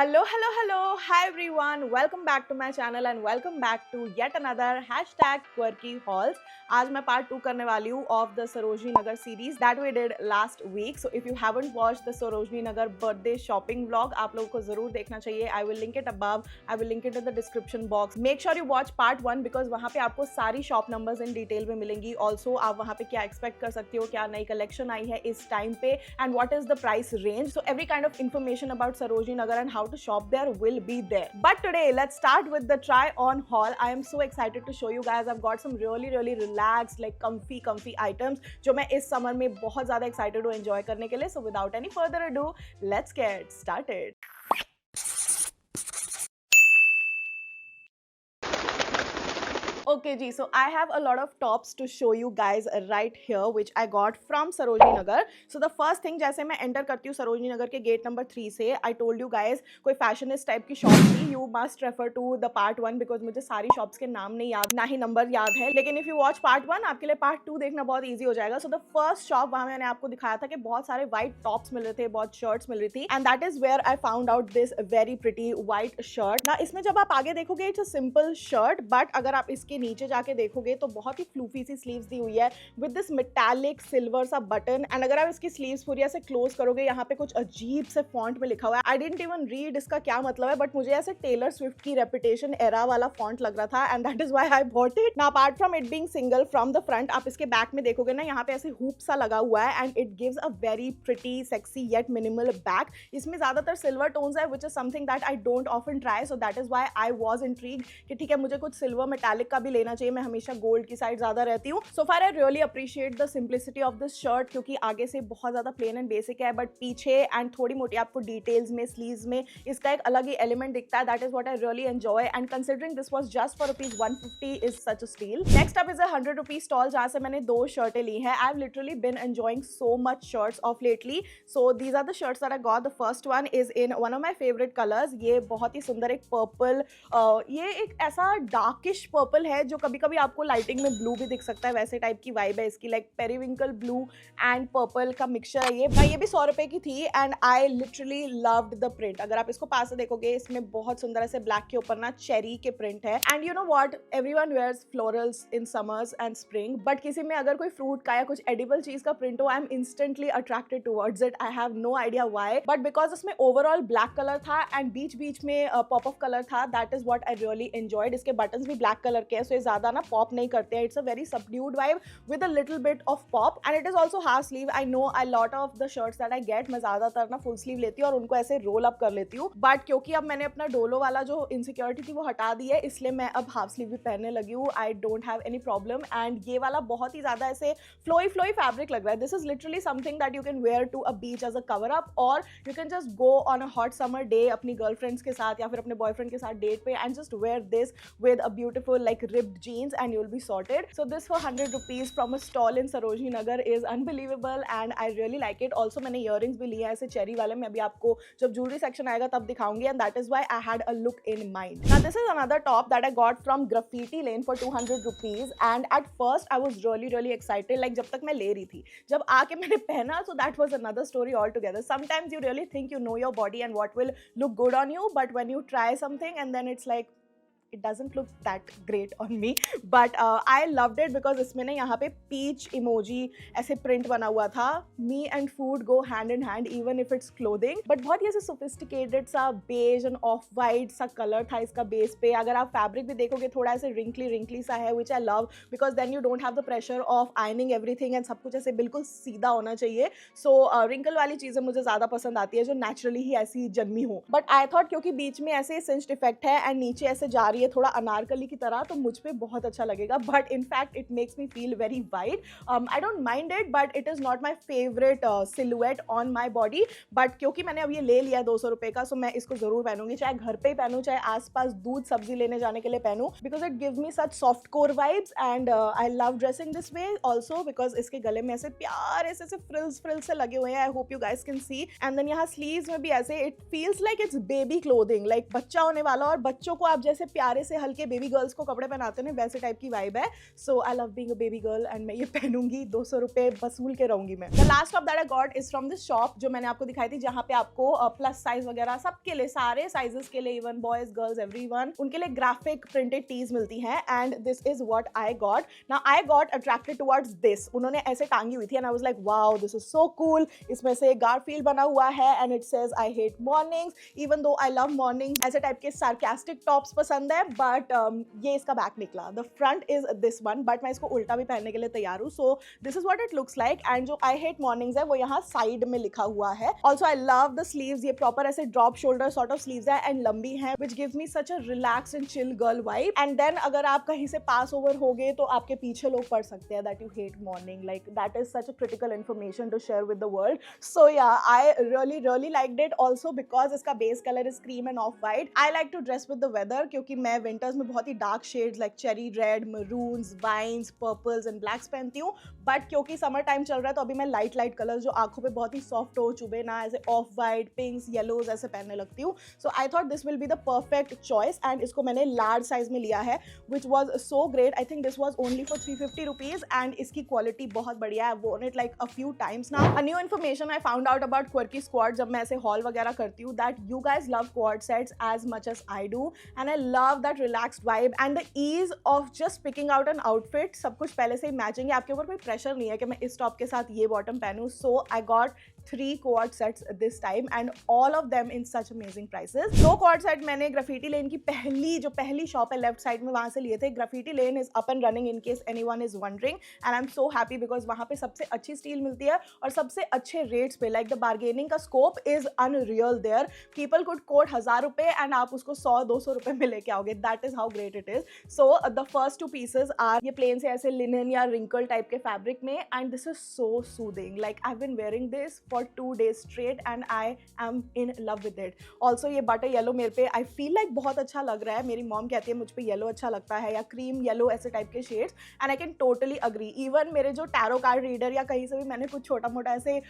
Hello, hello, hello. Hi everyone. Welcome back to my channel and welcome back to yet another hashtag quirky hauls. आज मैं part 2 करने वाली हूँ of the Sarojini Nagar series that we did last week. So if you haven't watched the Sarojini Nagar birthday shopping vlog, आप लोगों को जरूर देखना चाहिए. I will link it above, I will link it in the description box. Make sure you watch part 1 because वहाँ पे आपको सारी शॉप नंबर्स इन डिटेल में मिलेंगी. ऑल्सो आप वहाँ पे क्या एक्सपेक्ट कर सकते हो, क्या नई कलेक्शन आई है इस टाइम पे and what is the price range. So every kind of information about Sarojini Nagar and how to shop there will be there. But today let's start with the try on haul. I am so excited to show you guys. I've got some really relaxed like comfy items जो मैं इस summer में बहुत ज़्यादा excited हूँ enjoy करने के लिए. So without any further ado, let's get started. Okay ji, so I have a lot of tops to show you guys right here which I got from Sarojini Nagar. So the first thing, जैसे मैं enter करती हूँ सरोजनी नगर के gate number 3 से, I told you guys कोई fashionist type की shop थी. You must refer to the part 1 because मुझे सारी शॉप्स के नाम नहीं याद, ना ही नंबर याद है. लेकिन if you watch part 1 आपके लिए part 2 देखना बहुत ईजी हो जाएगा. So the first shop वहाँ मैंने आपको दिखाया था कि बहुत सारे white tops मिल रहे थे, बहुत shirts मिल रही थी and that is where I found out this very pretty white shirt. ना इसमें जब आप आगे देखोगे it's a simple shirt but अगर आप इसके नीचे जाके देखोगे तो बहुत ही फ्लूफी सी स्लीव्स दी हुई है विद दिस मेटालिक सिल्वर सा बटन. एंड अगर आप इसकी स्लीव्स पूरी ऐसे क्लोज करोगे, यहाँ पे कुछ अजीब से फॉन्ट में लिखा हुआ है. आई डिडंट इवन रीड इसका क्या मतलब है बट मुझे ऐसे टेलर स्विफ्ट की रेपुटेशन एरा वाला फॉन्ट लग रहा था and that is why I bought it. Now apart from it being single from the front, आप इसके बैक में देखोगे ना, यहाँ पे ऐसे हुप सा लगा हुआ है and it gives a very pretty sexy yet minimal back. इसमें ज्यादातर सिल्वर टोन्स है which is something that I don't often try. So that is why I was intrigued कि ठीक है मुझे कुछ सिल्वर मेटालिक का भी लेना चाहिए. मैं हमेशा गोल्ड की साइड ज्यादा रहती हूँ. So far I really appreciate the simplicity of this shirt क्योंकि आगे से बहुत ज्यादा प्लेन एंड बेसिक है बट पीछे एंड थोड़ी मोटी आपको डिटेल्स में स्लीव्स में इसका एक अलग ही एलिमेंट दिखता है. That is what I really enjoy and considering this was just for ₹150 is such a steal. Next up is a ₹100 stall जहां से मैंने 2 शर्टें ली हैं. I have literally been enjoying so much shirts of lately. So these are the shirts that I got. The first one is in one of my favourite colours. ये बहुत ही सुंदर एक पर्पल, ये एक ऐसा डार्किश पर्पल है जो कभी कभी आपको लाइटिंग में ब्लू भी दिख सकता है, वैसे टाइप की वाइब है इसकी. Like periwinkle blue and purple का मिक्सचर है ये भी 100 रुपए की थी and I literally loved the print. अगर आप इसको पास से देखोगे इसमें बहुत सुंदर ऐसे ब्लैक के ऊपर ना चेरी के प्रिंट है. And you know what, everyone wears florals in summers and spring but किसी में अगर कोई फ्रूट का या कुछ एडिबल चीज का प्रिंट हो, I am instantly attracted towards it. I have no idea why but because उसमें ओवरऑल ब्लैक कलर था एंड बीच में पॉप ऑफ कलर था. That is what I really enjoyed. इसके बटन्स भी ब्लैक कलर के हैं सो ये ज्यादा ना पॉप नहीं करते हैं. It's a very subdued vibe with a little bit of pop and it is also half sleeve. I know a lot of the shirts that I get मैं ज़्यादातर ना full sleeve लेती हूँ और उनको ऐसे roll up कर लेती हूँ but क्योंकि अब मैंने अपना डोलो वाला जो insecurity थी वो हटा दी है इसलिए मैं अब half sleeve भी पहनने लगी हूँ. I don't have any problem and ये वाला बहुत ही ज़्यादा ऐसे flowy fabric लग रहा है. This is literally something that you can wear to a beach as a cover up or you can just go on a hot summer day अपनी girlfriends के साथ या फिर अपने boyfriend के साथ date पे and just wear this with a beautiful like ripped jeans and you'll be sorted. So this for ₹100 from a stall in Sarojini Nagar is unbelievable and I really like it. Also मैंने earrings भी लिए हैं ऐसे cherry वाले. मैं अभी आपको जब jewelry section आएगा तब दिखाऊंगी and that is why I had a look in mind. Now this is another top that I got from Graffiti Lane for ₹200 and at first I was really excited like जब तक मैं ले रही थी. जब आके मैंने पहना so that was another story altogether. Sometimes you really think you know your body and what will look good on you but when you try something and then it's like it doesn't look that great on me but I loved it because इसमें ना यहाँ पे peach emoji ऐसे print बना हुआ था. Me and food go hand in hand even if it's clothing but बहुत ही ऐसे sophisticated सा beige and off white सा color था इसका base पे. अगर आप fabric भी देखोगे थोड़ा ऐसे wrinkly सा है which I love because then you don't have the pressure of ironing everything and सब कुछ ऐसे बिल्कुल सीधा होना चाहिए. So wrinkle वाली चीज़ें मुझे ज़्यादा पसंद आती है जो naturally ही ऐसी जन्मी हो. But I thought क्योंकि बीच में ऐसे cinched effect है and नीचे ऐसे जा रही है थोड़ा अनारकली की तरह तो मुझ पे बहुत अच्छा लगेगा but in fact it makes me feel very wide. I don't mind it but it is not my favourite silhouette on my body but क्योंकि मैंने अब ये ले लिया ₹200 का सो मैं इसको जरूर पहनूंगी. चाहे घर पे ही पहनूं चाहे आसपास दूध सब्जी लेने जाने के लिए पहनूं because it gives me such soft core vibes and I love dressing this way also because इसके गले में ऐसे प्यारे से फ्रिल्स से लगे हुए हैं. I hope you guys can see and then यहाँ स्लीव्स में भी ऐसे it feels like it's baby clothing like बच्चा होने वाला और बच्चों को आप जैसे प्यार प्यारे से हल्के बेबी गर्ल्स को कपड़े पहनाते हैं वैसे टाइप की वाइब है. So I love being a baby girl and मैं ये पहनूंगी. 200 रुपए वसूल के रहूंगी मैं. The last of that I got is from this shop जो मैंने आपको दिखाई थी, जहाँ पे आपको प्लस साइज वगैरह सबके लिए, सारे साइजेस के लिए, इवन बॉयज गर्ल्स एवरीवन, उनके लिए ग्राफिक प्रिंटेड टीज मिलती हैं. And this is what I got. Now I got attracted towards this. उन्होंने ऐसे टांगी हुई थी and I was like wow this is so cool. इसमें से गारफील्ड बना हुआ है and it says I hate mornings, even though I love mornings. ऐसे टाइप के सार्कास्टिक टॉप्स पसंद है, बट ये इसका बैक निकला. The front is this one, but मैं इसको उल्टा भी पहनने के लिए तैयार हूँ. सो this is what it looks like. And जो आई हेट मॉर्निंग्स है वो यहाँ साइड में लिखा हुआ है. Also I love the sleeves. ये प्रॉपर ऐसे drop shoulder sort of sleeves है एंड लंबी है, which gives me such a relax and chill girl vibe. And then अगर आप कहीं से पास ओवर हो गए तो आपके पीछे लोग पढ़ सकते हैं that you hate morning. Like that is such a critical information to share with the world. So yeah I really liked it also because इसका base colour is cream and off white. I like to dress with the weather क्योंकि मैं winters में बहुत ही dark shades like cherry red, maroons, wines, purples and blacks पहनती हूँ. But क्योंकि summer time चल रहा है तो अभी मैं लाइट कलर जो आंखों पे बहुत ही सॉफ्ट हो, चुभे ना, ऐसे ऑफ वाइट, पिंक्स, येलोज ऐसे पहनने लगती हूँ. So I thought this will be the perfect choice. And इसको मैंने लार्ज साइज में लिया है which was so great. I think this was only for 350 rupees and इसकी क्वालिटी बहुत बढ़िया है. Worn it like a few times now. A new information I found out about quirky squad जब मैं ऐसे हॉल वगैरह करती हूँ, that you guys love quad sets as much as I do and I love that relaxed vibe and the ease of just picking out an outfit. सब कुछ पहले से ही मैचिंग है, आपके ऊपर कोई प्रेशर नहीं है कि मैं इस टॉप के साथ ये बॉटम पहनूं. So I got 3 quad sets this time and all of them in such amazing prices. 2 quad set मैंने ग्राफिटी लेन की पहली शॉप है लेफ्ट साइड में, वहाँ से लिए थे. Graffiti lane is up and running in case anyone is wondering and I am so happy because वहाँ पे सबसे अच्छी स्टील मिलती है और सबसे अच्छे रेट्स पे. लाइक द बार्गेनिंग का scope is unreal there. People could quote 1000 रुपए एंड आप उसको 100-200 रुपए में लेके आओगे. That is how great it is. So the first 2 pieces are ये प्लेन से ऐसे लिनन या रिंकल टाइप के फैब्रिक में and this is so soothing. Like I have been wearing this for 2 days straight and I am in love with it. Also ये butter yellow मेरे पे I feel like बहुत अच्छा लग रहा है. मेरी मॉम कहती है मुझ पे येलो अच्छा लगता है या क्रीम येलो ऐसे टाइप के shades and I can totally agree. Even मेरे जो टैरो कार्ड रीडर या कहीं से भी मैंने कुछ छोटा मोटा ऐसे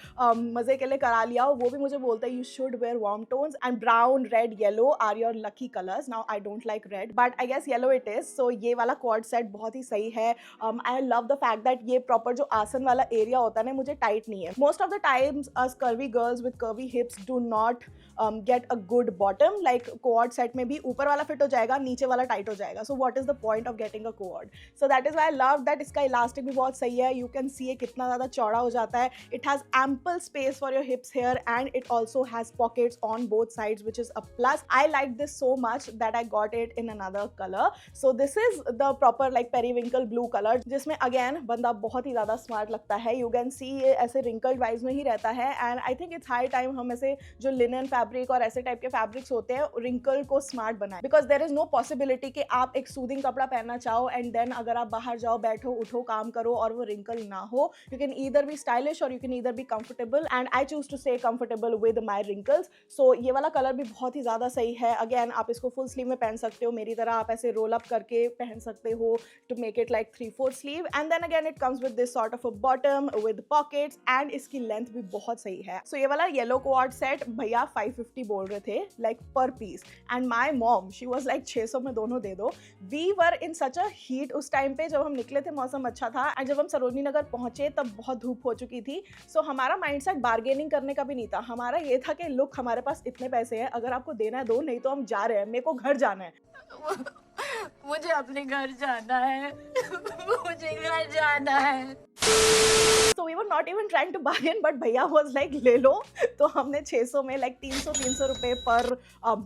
मजे के लिए करा लिया हो, वो भी मुझे बोलता है you should wear warm tones and brown, red, yellow are your lucky colours. Now I don't like red but I guess yellow it is. So ये वाला क्वाड सेट बहुत ही सही है. I love the fact that ये proper जो आसन वाला एरिया होता है ना, मुझे टाइट नहीं है. Most of the times us curvy girls with curvy hips do not get a good bottom. Like quad set में भी ऊपर वाला फिट हो जाएगा, नीचे वाला टाइट हो जाएगा. So what is the point of getting a quad? So that is why I love that इसका इलास्टिक भी बहुत सही है. You can see ये कितना ज़्यादा चौड़ा हो जाता है. It has ample space for your hips here and it also has pockets on both sides which is a plus. I like this so much that I got it in another color. So this is the proper like periwinkle blue color जिसमें again बंदा बहुत ही ज़्यादा smart लगता है. You can see ये ऐसे wrinkled wise में ही रहता है and I think it's high time हम ऐसे जो लिनन फैब्रिक और ऐसे टाइप के फैब्रिक्स होते हैं रिंकल को स्मार्ट बनाए. Because there is no possibility कि आप एक सूदिंग कपड़ा पहनना चाहो एंड देन अगर आप बाहर जाओ, बैठो, उठो, काम करो और वो रिंकल ना हो. You can either be stylish और you can either be comfortable and I choose to stay comfortable with my wrinkles. So ये वाला कलर भी बहुत ही ज़्यादा सही है. अगेन आप इसको फुल स्लीव में पहन सकते हो, मेरी तरह आप ऐसे रोल अप करके पहन सकते हो to make it like 3/4 sleeve and then again it comes with this sort of a bottom with pockets and इसकी लेंथ भी बहुत सही है. सो ये वाला येलो क्वाड सेट भैया 550 बोल रहे थे like per piece and my mom she was like 600 में दोनों दे दो. We were in such a heat उस टाइम पे जब हम निकले थे, मौसम अच्छा था एंड जब हम सरोजनी नगर पहुंचे तब बहुत धूप हो चुकी थी. सो हमारा माइंडसेट बार्गेनिंग करने का भी नहीं था. हमारा ये था कि लुक हमारे पास इतने पैसे हैं, अगर आपको देना है दो, नहीं तो हम जा रहे हैं, मेरे को घर जाना है. मुझे अपने घर जाना है. मुझे घर जाना है. So we were not even trying to bargain, but भैया was like ले लो. तो हमने 600 में like 300 रुपए पर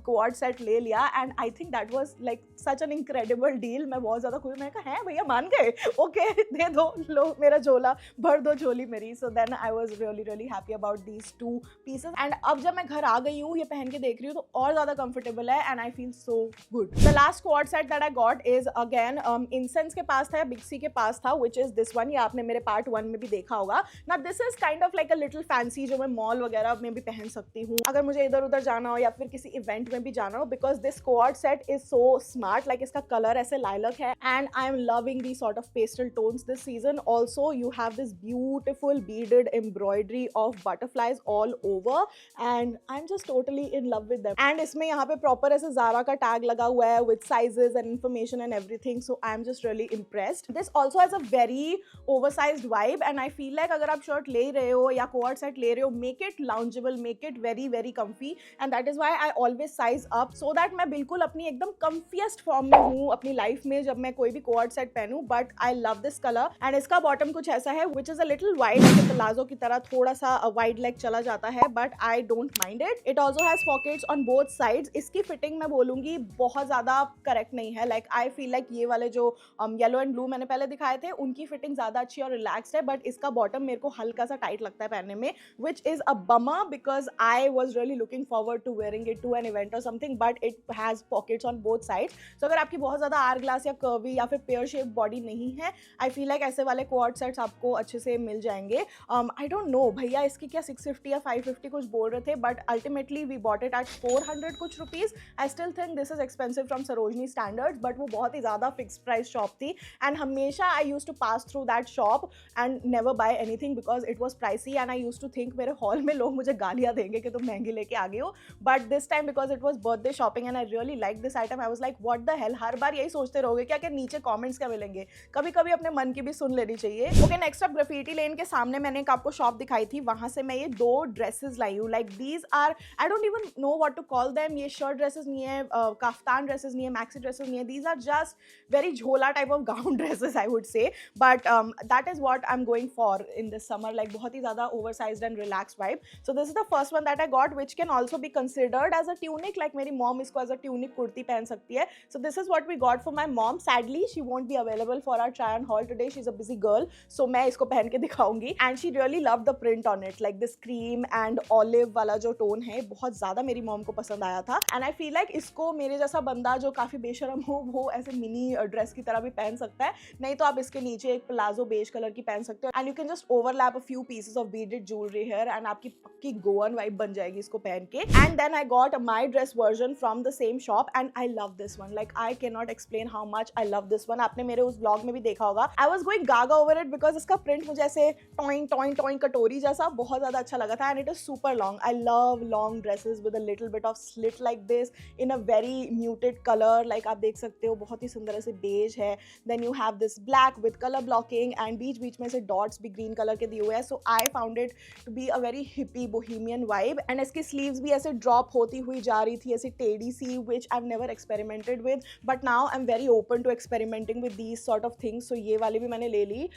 quad set ले लिया and I think that was like such an incredible deal. मैं बहुत ज़्यादा खुश. मैंने कहा है भैया मान गए, ओके दे दो, लो मेरा झोला भर दो झोली मेरी. So then I was really happy about these 2 pieces. And अब जब मैं घर आ गई हूँ, ये पहन के देख रही हूँ तो और ज़्यादा comfortable है and I feel so good. The last quad set that I got is again incense के पास था, बिग सी के पास था, which is this one. ये आपने मेरे पार्ट 1 में भी देखा होगा ना। This is kind of like a little fancy, जो मैं मॉल वगैरह में भी पहन सकती हूँ अगर मुझे इधर उधर जाना हो या फिर किसी इवेंट में भी जाना हो, because this co-ord set is so smart. Like इसका कलर ऐसे लाइलक है and I am loving the sort of pastel tones this season. Also you have this beautiful beaded embroidery of butterflies all over and I am just totally in love with them. And इसमें यहाँ पे proper ऐसे ज़ारा का tag लगा हुआ है with sizes and information and everything, so I am just really impressed. This also has a very oversized vibe and I feel like अगर आप शर्ट ले रहे हो या कोऑर्ड सेट ले रहे हो, make it loungeable, make it very very comfy and that is why I always size up, so that मैं बिल्कुल अपनी एकदम कम्फीएस्ट फॉर्म में हूँ अपनी लाइफ में जब मैं कोई भी कोऑर्ड सेट पहनूं। But I love this colour and इसका बॉटम कुछ ऐसा है which is a little wide, like palazzo की तरह थोड़ा सा वाइड लेग चला जाता है, but I don't mind it. It also has pockets on both sides. इसकी फिटिंग मैं बोलूंगी बहुत ज्यादा करेक्ट नहीं है। लाइक आई फील लाइक ये वाले जो येलो एंड ब्लू मैंने पहले दिखाए थे उनकी फिटिंग ज्यादा अच्छी और रिलैक्स्ड है, बट इसका बॉटम मेरे को हल्का सा टाइट लगता है पहनने में, which is a bummer because I was really looking forward to wearing it to an event और something, but it has pockets on both sides. So अगर आपकी बहुत ज्यादा आर ग्लास या कर्वी या फिर पेयर शेप बॉडी नहीं है, आई फील लाइक ऐसे वाले कोऑर्ड सेट्स आपको अच्छे से मिल जाएंगे। आई डोंट नो भैया इसकी क्या 650 या 550 कुछ बोल रहे थे, but ultimately we bought it at 400 कुछ rupees. I still think this is expensive from Sarojini standards, but वो बहुत ही ज़्यादा फिक्स प्राइस शॉप थी एंड हमेशा I use to pass through that shop and never buy anything because it was pricey and I use to think मेरे haul में लोग मुझे गालियाँ देंगे कि तुम महंगी लेके आ गई हो, but this time because it was birthday shopping and I really like this item, I was like what the hell. हर बार यही सोचते रहोगे क्या कि नीचे कॉमेंट्स क्या मिलेंगे, कभी कभी अपने मन की भी सुन लेनी चाहिए। ओके, नेक्स्ट अप ग्राफिटी लेन के सामने मैंने एक आपको शॉप दिखाई थी, वहां से मैं ये 2 ड्रेसेस लाई हूँ। Like these are, I don't even know what to call them. ये शर्ट ड्रेसेस नहीं है, काफ्तान ड्रेसेस नहीं है, मैक्सी ड्रेसेस नहीं है, दीज आर जस्ट वेरी झोला type of gown dresses I would say, but that is what I am going for in this summer. Like बहुत ही ज्यादा oversized and relaxed vibe. So this is the first one that I got which can also be considered as a tunic. Like मेरी mom इसको as a tunic kurti पहन सकती है। So this is what we got for my mom. Sadly she won't be available for our try on haul today, she is a busy girl, so मैं इसको पहन के दिखाऊंगी and she really love the print on it. Like this cream and olive वाला जो tone है बहुत ज्यादा मेरी मॉम को पसंद आया था एंड आई फील लाइक इसको मेरे जैसा बंदा जो काफी बेशरम हो वो ऐसे मिनी ड्रेस की तरह भी पहन सकता है, नहीं तो आप इसके नीचे एक प्लाजो बेज कलर की पहन सकते हो and you can just overlap a few pieces of beaded jewellery here and आपकी पक्की गोवन वाइब बन जाएगी इसको पहन के। And then I got my dress version from the same shop and I love this one. Like I can not explain how much I love this one. आपने मेरे उस ब्लॉग में भी देखा होगा, I was going gaga over it because इसका print मुझे ऐसे टॉइंग टॉइंग टॉइंग कटोरी जैसा बहुत ज्यादा अच्छा लगा था and it is super long. I love long dresses with a little bit of slit like this in a very muted colour. Like आप देख सकते हो बहुत ही सुंदर ऐसे बेज है, then you have this black with colour blocking and बीच बीच में से डॉट्स भी ग्रीन कलर के दिए हुए हैं। So I found it to be a very hippie bohemian vibe and इसकी स्लीव्स भी ऐसे ड्रॉप होती हुई जा रही थी, ऐसी टेढ़ी सी, which I have never experimented with, but now I am very open to experimenting with these sort of things. So ये वाली भी मैंने ले ली।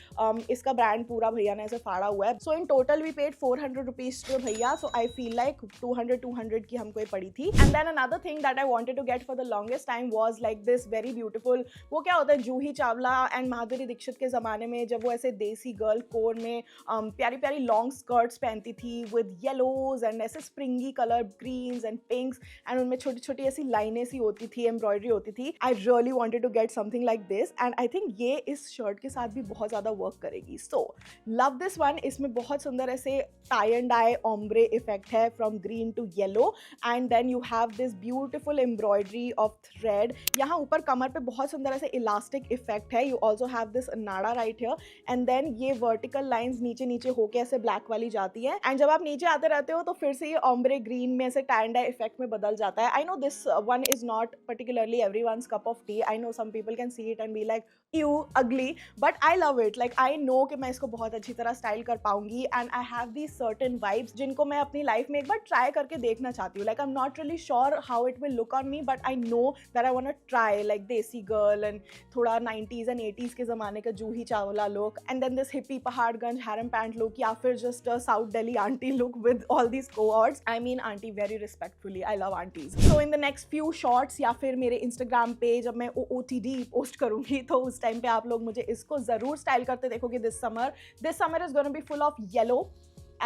इसका ब्रांड पूरा भैया ने ऐसे फाड़ा हुआ है। So in total we paid 400 rupees to भैया, सो आई फील लाइक 200 की हमको ये पड़ी थी। And then another thing that I wanted to get for the longest time was like this very beautiful, वो क्या होता है जूही चावला एंड माधुरी दीक्षित के ज़माने में जब वो ऐसे देसी गर्ल कोड में प्यारी प्यारी लॉन्ग स्कर्ट्स पहनती थी विद येलोज एंड ऐसे springy colour greens and pinks and उनमें छोटी छोटी ऐसी लाइनें सी होती थी, एम्ब्रॉयडरी होती थी। I really wanted to get something like this and I think ये इस शर्ट के साथ भी बहुत ज़्यादा वर्क करेगी। So love this one. इसमें बहुत सुंदर ऐसे tie and dye ombre effect है from green to yellow and then you have this beautiful embroidery of thread. यहाँ ऊपर कमर पे बहुत सुंदर ऐसे इलास्टिक इफेक्ट है। यू ऑल्सो हैव दिस नाड़ा राइट हियर एंड देन ये वर्टिकल लाइंस नीचे नीचे होके ऐसे ब्लैक वाली जाती है एंड जब आप नीचे आते रहते हो तो फिर से ये ओम्ब्रे ग्रीन में ऐसे टाई एंड डाई इफेक्ट में बदल जाता है। I know this one is not particularly everyone's cup of tea, I know some people can see it and be like you ugly, but I love it. Like I know कि मैं इसको बहुत अच्छी तरह स्टाइल कर पाऊंगी and I have the certain vibes जिनको मैं अपनी लाइफ में एक बार ट्राई करके देखना चाहती हूँ। Like I am not really sure how it will look on me, but I know that I want to try like desi girl and थोड़ा 90s एंड 80s के ज़माने का Juhi Chawla look and then this hippie Paharganj harem pant look या फिर just south Delhi aunty look with all these co-ords. I mean aunty very respectfully, I love aunties. So in the next few shorts या फिर मेरे Instagram पे जब मैं OOTD post करूंगी तो उस टाइम पे आप लोग मुझे इसको ज़रूर स्टाइल करते देखोगे। This summer is gonna be full of yellow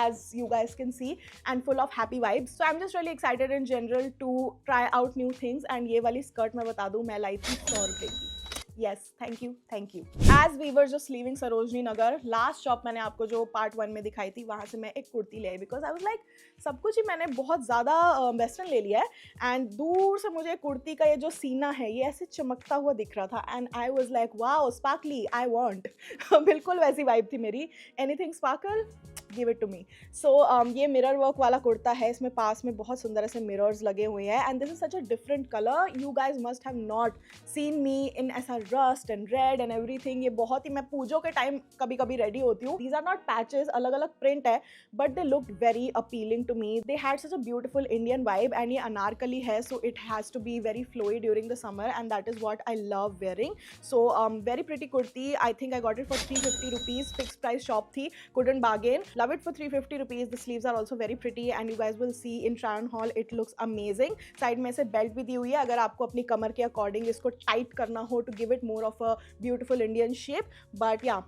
as you guys can see and full of happy vibes, so I'm just really excited in general to try out new things and ये वाली skirt मैं बता दूं मैं लाई थी 100 रुपए की। Yes, thank you, thank you. As we were just leaving Sarojini Nagar, last shop मैंने आपको जो part 1 में दिखाई थी, वहाँ से मैं एक कुर्ती ले आई because I was like, सब कुछ ही मैंने बहुत ज़्यादा वेस्टर्न ले लिया है एंड दूर से मुझे कुर्ती का ये जो सीना है ये ऐसे चमकता हुआ दिख रहा था and I was like wow sparkly I want बिल्कुल वैसी वाइब थी मेरी. Anything sparkle give it to me. So ये मिरर वर्क वाला कुर्ता है, इसमें पास में बहुत सुंदर ऐसे मिरर्स लगे हुए हैं and this is such a different colour. You guys must have not seen me in ऐसा rust and red and everything. ये बहुत ही, मैं पूजों के टाइम कभी कभी रेडी होती हूँ. दीज आर नॉट पैचेस, अलग अलग प्रिंट है but they look very appealing to me. They had such a beautiful Indian vibe and ये अनारकली है so it has to be very flowy during the summer and that is what I love wearing. So very pretty kurti. I think I got it for 350 rupees. Fix price shop थी, couldn't bargain. Love it for 350 rupees. The sleeves are also very pretty and you guys will see in try on haul it looks amazing. Side में से belt भी दी हुई है अगर आपको अपनी कमर के अकॉर्डिंग इसको टाइट करना हो to give it more of a beautiful Indian shape. But yeah,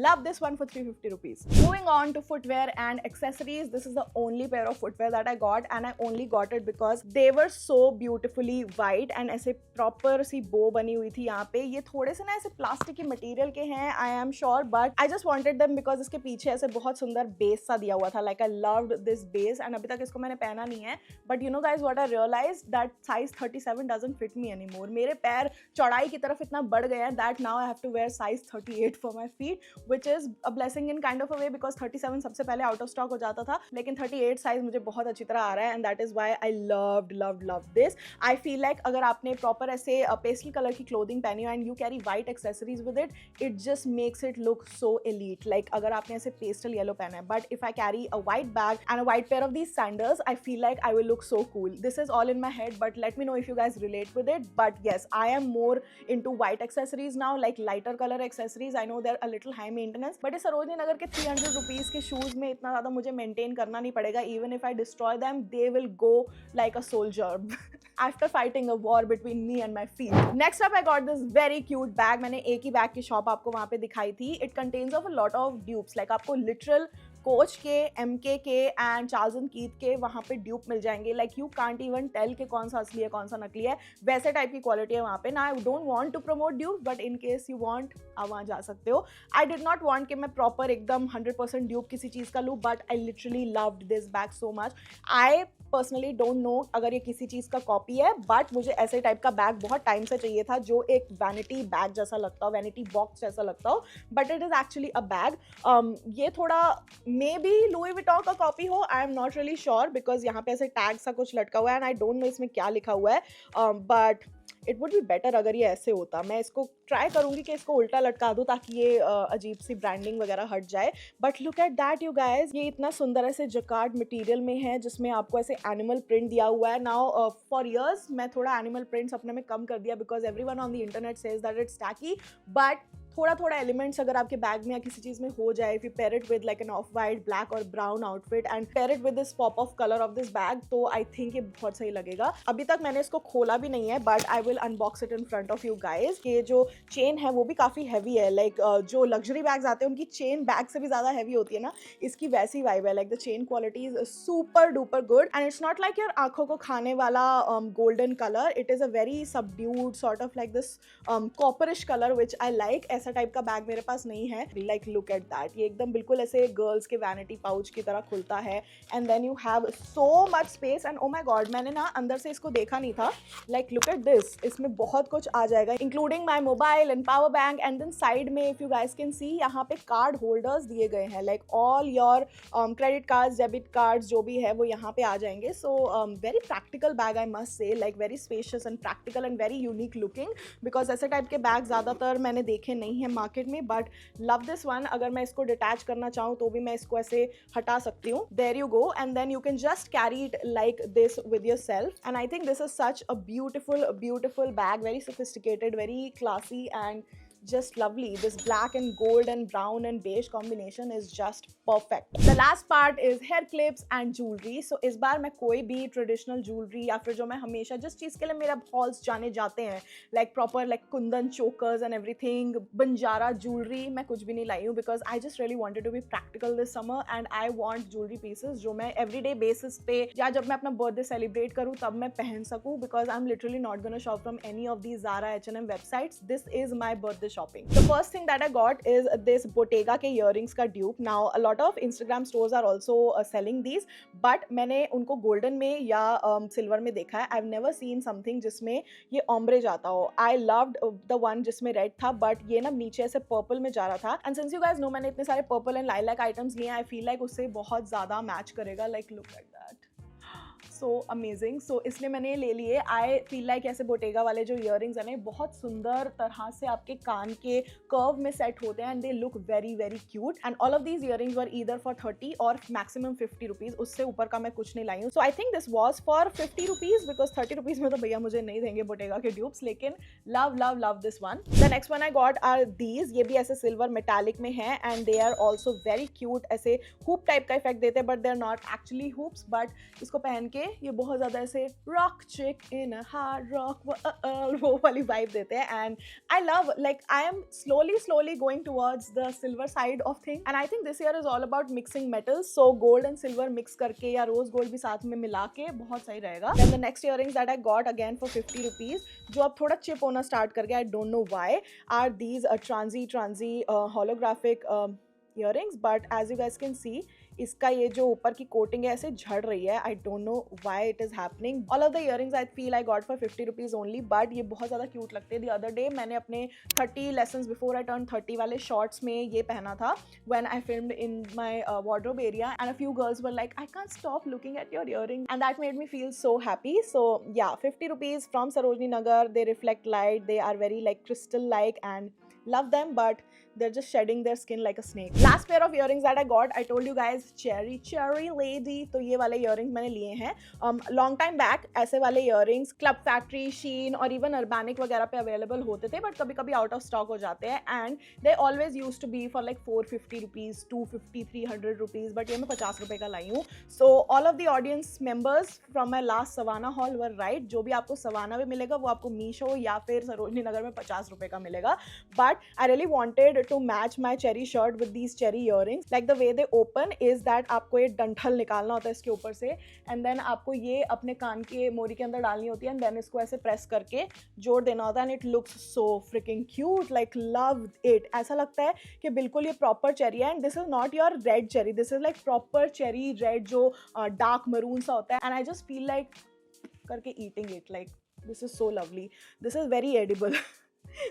love this one for 350 rupees. Moving on to footwear and accessories. This is the only pair of footwear that I got and I only got it because they were so beautifully white and ऐसे proper सी bow बनी हुई थी यहाँ पे. ये थोड़े से ना ऐसे प्लास्टिक के मटेरियल के हैं I am sure but I just wanted them because इसके पीछे ऐसे बहुत सुंदर बेस सा दिया हुआ था. Like I loved this base and अभी तक इसको मैंने पहना नहीं है but you know guys what I realized that size 37 doesn't fit me anymore. मेरे पैर चौड़ाई की तरफ इतना बढ़ गए हैं that now I have to wear size 38 for my feet which is a blessing in kind of a way because 37 सबसे पहले out of stock हो जाता था लेकिन 38 साइज मुझे बहुत अच्छी तरह आ रहा है and that is why I loved this. I feel like अगर आपने proper ऐसे पेस्टल कलर की क्लोथिंग पहनी हो and you carry white accessories with it just makes it look so elite. Like अगर आपने ऐसे पेस्टल येलो पहना है but if I carry a white bag and a white pair of these sandals I feel like I will look so cool. This is all in my head but let me know if you guys relate with it. But yes, I am more into white accessories now, like lighter color accessories. I know they're a little high maintenance but इस सरोजनी नगर के 300 rupees के shoes में इतना ज़्यादा मुझे maintain करना नहीं पड़ेगा. Even if I destroy them they will go like a soldier after fighting a war between me and my feet. Next up I got this very cute bag. मैंने एक ही बैग की शॉप आपको वहाँ पे दिखाई थी. It contains of a lot of dupes. Like आपको literal Coach के, MK के एंड चार्ल्स एंड कीथ के वहाँ पे ड्यूप मिल जाएंगे. Like you can't even tell कि कौन सा असली है कौन सा नकली है. वैसे टाइप की क्वालिटी है वहाँ पे ना. I don't want to promote dupe but in case you want आप वहाँ जा सकते हो. आई डिड नॉट वांट कि मैं प्रॉपर एकदम 100% ड्यूप किसी चीज़ का लूँ but I literally loved this bag so much. I personally don't know अगर ये किसी चीज़ का कॉपी है बट मुझे ऐसे टाइप का बैग बहुत टाइम से चाहिए था जो एक वैनिटी बैग जैसा लगता हो, वैनिटी बॉक्स जैसा लगता हो but it is actually a bag. ये थोड़ा मे बी लुई विटॉन का कॉपी हो. I am not really sure because यहाँ पे ऐसे टैग सा कुछ लटका हुआ है एंड आई डोंट नो इसमें क्या लिखा हुआ है but it would be better अगर ये ऐसे होता. मैं इसको ट्राई करूँगी कि इसको उल्टा लटका दूँ ताकि ये अजीब सी ब्रांडिंग वगैरह हट जाए. But look at that you guys. ये इतना सुंदर ऐसे जकार्ड मटेरियल में है जिसमें आपको ऐसे एनिमल प्रिंट दिया हुआ है. नाउ फॉर ईयर्स मैं थोड़ा एनिमल प्रिंट्स अपने में कम कर दिया because everyone on the internet says that it's tacky but थोड़ा एलिमेंट्स अगर आपके बैग में या किसी चीज़ में हो जाए, if you pair it with like an off white, black और brown outfit and pair it with this pop of colour of this bag तो आई थिंक ये बहुत सही लगेगा. अभी तक मैंने इसको खोला भी नहीं है but I will unbox it in front of you guys. ये जो चेन है वो भी काफ़ी हैवी है. लाइक जो लग्जरी बैग्स आते हैं उनकी चेन बैग से भी ज़्यादा हैवी होती है ना, इसकी वैसी वाइब है. Like the chain quality is super duper good and it's not like your आंखों को खाने वाला golden colour. It is a very subdued sort of like this copperish colour which I like. ऐसा टाइप का bag मेरे पास नहीं है. Like look at that. ये एकदम बिल्कुल ऐसे गर्ल्स के वैनिटी पाउच की तरह खुलता है and then you have so much space and oh my god मैंने ना अंदर से इसको देखा नहीं था. Like look at this. इसमें बहुत कुछ आ जाएगा including my mobile and power bank and then side में if you guys can see यहाँ पे कार्ड होल्डर्स दिए गए हैं. Like all your credit cards, debit cards जो भी है वो यहाँ पे आ जाएंगे. So very practical bag I must say. Like very spacious and practical and very unique looking because ऐसे टाइप के बैग ज़्यादातर मैंने देखे नहीं है मार्केट में बट लव दिस वन. अगर मैं इसको डिटैच करना चाहूँ तो भी मैं इसको ऐसे हटा सकती हूँ. There you go and then you can just carry it like this with yourself and I think this is such a beautiful bag. Very sophisticated, very classy and just lovely. This black and gold and brown and beige combination is just perfect. The last part is hair clips and jewelry. So इस बार मैं कोई भी traditional jewelry या फिर जो मैं हमेशा जिस चीज़ के लिए मेरा halls जाने जाते हैं, like proper like kundan chokers and everything, banjara jewelry, मैं कुछ भी नहीं लाई हूँ because I just really wanted to be practical this summer and I want jewelry pieces जो मैं everyday basis पे या जब मैं अपना birthday celebrate करूँ तब मैं पहन सकूँ, because I'm literally not gonna shop from any of these Zara, H&M websites. This is my birthday shopping. The first thing that I got is this Bottega के earrings का dupe. Now a lot of Instagram stores are also selling these, but मैंने उनको golden में या silver में देखा है. I've never seen something जिसमें ये ombre जाता हो. I loved the one जिसमें red था, but ये ना नीचे ऐसे purple में जा रहा था. And since you guys know मैंने इतने सारे purple and lilac items लिए हैं, I feel like उससे बहुत ज़्यादा match करेगा. Like look at that. So amazing. So इसलिए मैंने ये ले लिए. आई फील लाइक ऐसे बोटेगा वाले जो ईयरिंग्स हैं ना, बहुत सुंदर तरह से आपके कान के कर्व में सेट होते हैं and they look very very cute. And all of these earrings were either for 30 और मैक्सिमम 50 रुपीज़. उससे ऊपर का मैं कुछ नहीं लाई हूँ. So I think this was for 50 rupees because 30 rupees में तो भैया मुझे नहीं देंगे बोटेगा के ड्यूब्स. लेकिन love love love this one. The next one I got are these. ये भी ऐसे सिल्वर मेटालिक में है and they are also very cute. ऐसे हुप टाइप का इफेक्ट देते हैं but they are not actually hoops. But इसको पहन के ये बहुत ज़्यादा ऐसे रॉक चिक इन अ हार्ड रॉक वो वाली वाइब देते हैं. And I love, like I M slowly going towards the silver side of thing, and I think this year is all about mixing metals. So gold and silver mix करके या rose gold भी साथ में मिला के बहुत सही रहेगा. Then the next earrings that I got again for 50 rupees, जो अब थोड़ा चिप होना स्टार्ट कर गया, I don't know why, are these transy holographic earrings. But as you guys can see, इसका ये जो ऊपर की कोटिंग है ऐसे झड़ रही है. I don't know why it is happening. All of the earrings I feel I got for 50 rupees only, but ये बहुत ज़्यादा क्यूट लगते हैं. द अदर डे मैंने अपने 30 लेसन्स बिफोर आई टर्न 30 वाले शॉर्ट्स में ये पहना था when I filmed in my wardrobe area, and a few girls were like I can't stop looking at your earrings and that made me feel so happy. So yeah 50 rupees from Sarojini Nagar. They reflect light, they are very like crystal like and love them, but they're just shedding their skin like a snake. Last pair of earrings that I got, I told you guys, cherry lady. तो ये वाले earrings मैंने लिए हैं long time back. ऐसे वाले earrings Club Factory, Shein और even Urbanic वगैरह पे available होते थे, but कभी कभी out of stock हो जाते हैं. And they always used to be for like 450 rupees, 250, 300 rupees, but ये मैं 50 रुपए का लाई हूँ. So all of the audience members from my last Savannah haul were right. जो भी आपको Savannah में मिलेगा वो आपको Meesho या फिर सरोजनी नगर में 50 रुपए का मिलेगा. But I really wanted to match my cherry shirt with these cherry earrings. Like the way they open is that आपको ये डंठल निकालना होता है इसके ऊपर से, and then आपको ये अपने कान के मोरी के अंदर डालनी होती है, and then इसको ऐसे प्रेस करके जोड़ देना होता है. and it looks so freaking cute. Like loved it. ऐसा लगता है कि बिल्कुल ये proper cherry है, and this is not your red cherry. This is like proper cherry red जो dark maroon सा होता है, and I just feel like करके eating it. Like this is so lovely. This is very edible.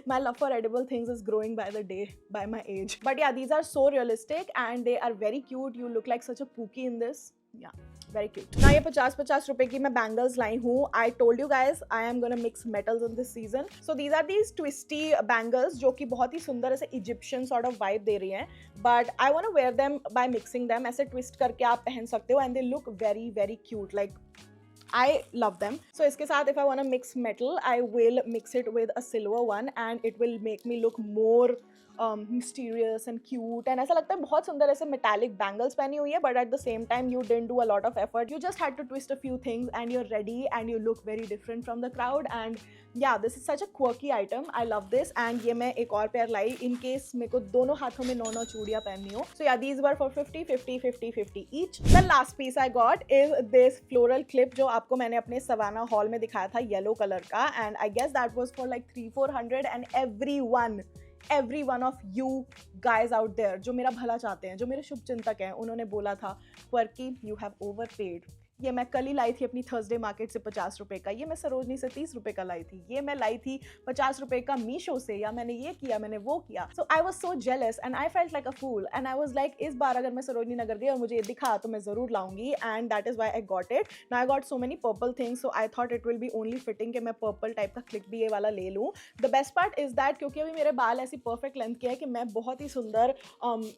My love for edible things is growing by the day, by my age. But yeah, these are so realistic and they are very cute. You look like such a pookie in this. Yeah, very cute. Now ये 50 रुपए की मैं bangles लाई हूँ. I told you guys I am gonna mix metals in this season. So these are these twisty bangles जो कि बहुत ही सुंदर ऐसे Egyptian sort of vibe दे रही हैं. But I wanna wear them by mixing them. ऐसे twist करके आप पहन सकते हो and they look very very cute. Like I love them. So इसके साथ if I want to mix metal, I will mix it with a silver one and it will make me look more mysterious and cute. And ऐसा लगता है बहुत सुंदर ऐसे metallic bangles पहनी हुई है, but at the same time you didn't do a lot of effort. You just had to twist a few things and you're ready and you look very different from the crowd. And yeah, this is such a quirky item. I love this. And ये मैं एक और pair lie in case मेरे को दोनों हाथों में 9 चूड़ियाँ पहननी हो. So yeah, these were for 50, 50, 50, 50 each. The last piece I got is this floral clip जो आपको मैंने अपने Savannah haul में दिखाया था yellow color का, and I guess that was for like 300-400. And every one of you guys out there जो मेरा भला चाहते हैं, जो मेरे शुभ चिंतक हैं, उन्होंने बोला था क्वर्की you have overpaid. ये मैं कल ही लाई थी अपनी थर्सडे मार्केट से 50 रुपए का. ये मैं सरोजनी से 30 रुपए का लाई थी. ये मैं लाई थी 50 रुपए का मीशो से. या मैंने ये किया, मैंने वो किया. So I was so jealous and I felt like a fool and I was like इस बार अगर मैं सरोजनी नगर गई और मुझे ये दिखा तो मैं ज़रूर लाऊंगी. And that is why I got it. Now I got so many purple things, so I thought it will be only fitting कि मैं पर्पल टाइप का क्लिप भी ये वाला ले लूँ. The best part is that क्योंकि अभी मेरे बाल ऐसी परफेक्ट लेंथ के है कि मैं बहुत ही सुंदर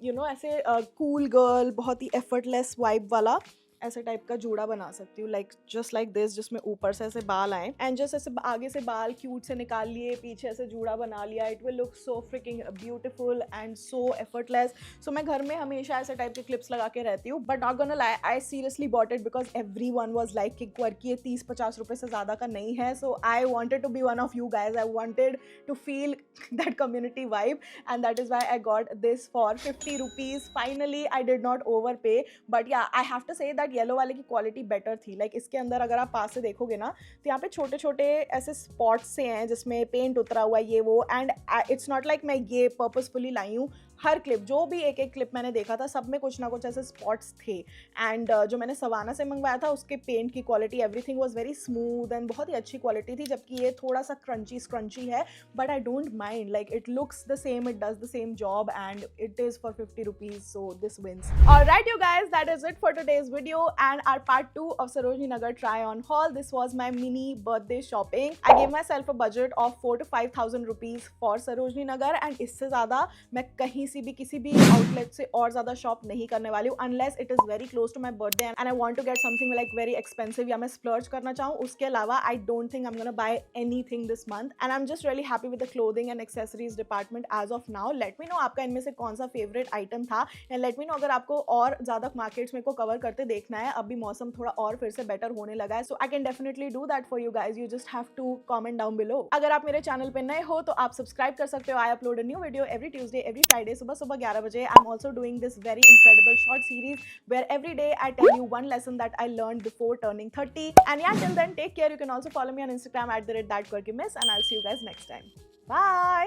यू नो ऐसे कूल गर्ल, बहुत ही एफर्टलेस वाइब वाला ऐसे टाइप का जूड़ा बना सकती हूँ, लाइक जस्ट लाइक दिस, जिसमें ऊपर से ऐसे बाल आए एंड जस्ट ऐसे आगे से बाल क्यूट से निकाल लिए, पीछे से जूड़ा बना लिया. It will look so freaking beautiful and so effortless. So मैं घर में हमेशा ऐसे टाइप के क्लिप्स लगा के रहती हूँ, but not gonna lie, I seriously bought it because everyone was like कि क्वर्की 30-50 रुपए से ज़्यादा का नहीं है. So I wanted to be one of you guys, I wanted to feel that community vibe, and that is why I got this for 50 rupees. Finally I did not overpay, but yeah, I have to say that yellow वाले की quality better थी. Like इसके अंदर अगर आप पास से देखोगे ना तो यहाँ पे छोटे छोटे ऐसे स्पॉट्स से हैं जिसमें पेंट उतरा हुआ है ये वो, एंड इट्स नॉट लाइक मैं ये पर्पसफुली लाई हूँ. हर क्लिप, जो भी एक एक क्लिप मैंने देखा था, सब में कुछ ना कुछ ऐसे स्पॉट्स थे. एंड जो मैंने सवाना से मंगवाया था उसके पेंट की quality, everything was very smooth and बहुत ही अच्छी क्वालिटी थी, जबकि ये थोड़ा सा क्रंची है, but I don't mind. Like it looks the same, it does the same job, and it is for 50 rupees, so this wins. Alright you guys, that is it for today's video and our part 2 of Sarojini Nagar try on haul. This was my mini birthday shopping. I gave myself a budget of 4,000 to 5,000 rupees for Sarojini Nagar, and इससे ज़्यादा मैं कहीं से भी किसी भी outlet से और ज़्यादा शॉप नहीं करने वाली हूँ, unless it is very close to my birthday and I want to get something like very expensive, या मैं स्प्लर्ज करना चाहूँ. उसके अलावा I don't think I am gonna buy anything this month, and I am just really happy with the clothing and accessories department as of now. Let me know आपका इनमें से कौन सा फेवरेट आइटम था, एंड लेट मी नो अगर आपको और ज़्यादा मार्केट्स मेरे को कवर करते देखना है. अभी मौसम थोड़ा और फिर से बेटर होने लगा है, so I can definitely do that for you guys. You just have to comment down below. अगर आप मेरे चैनल पे नए हो तो आप सब्सक्राइब कर सकते हो. I upload a new video every Tuesday, every Friday, सुबह 11 बजे. I am also doing this very incredible short series where every day I tell you one lesson that I learned before turning 30. And yeah, till then, take care. You can also follow me on Instagram @thatquirkymiss, and I'll see you guys next time. Bye.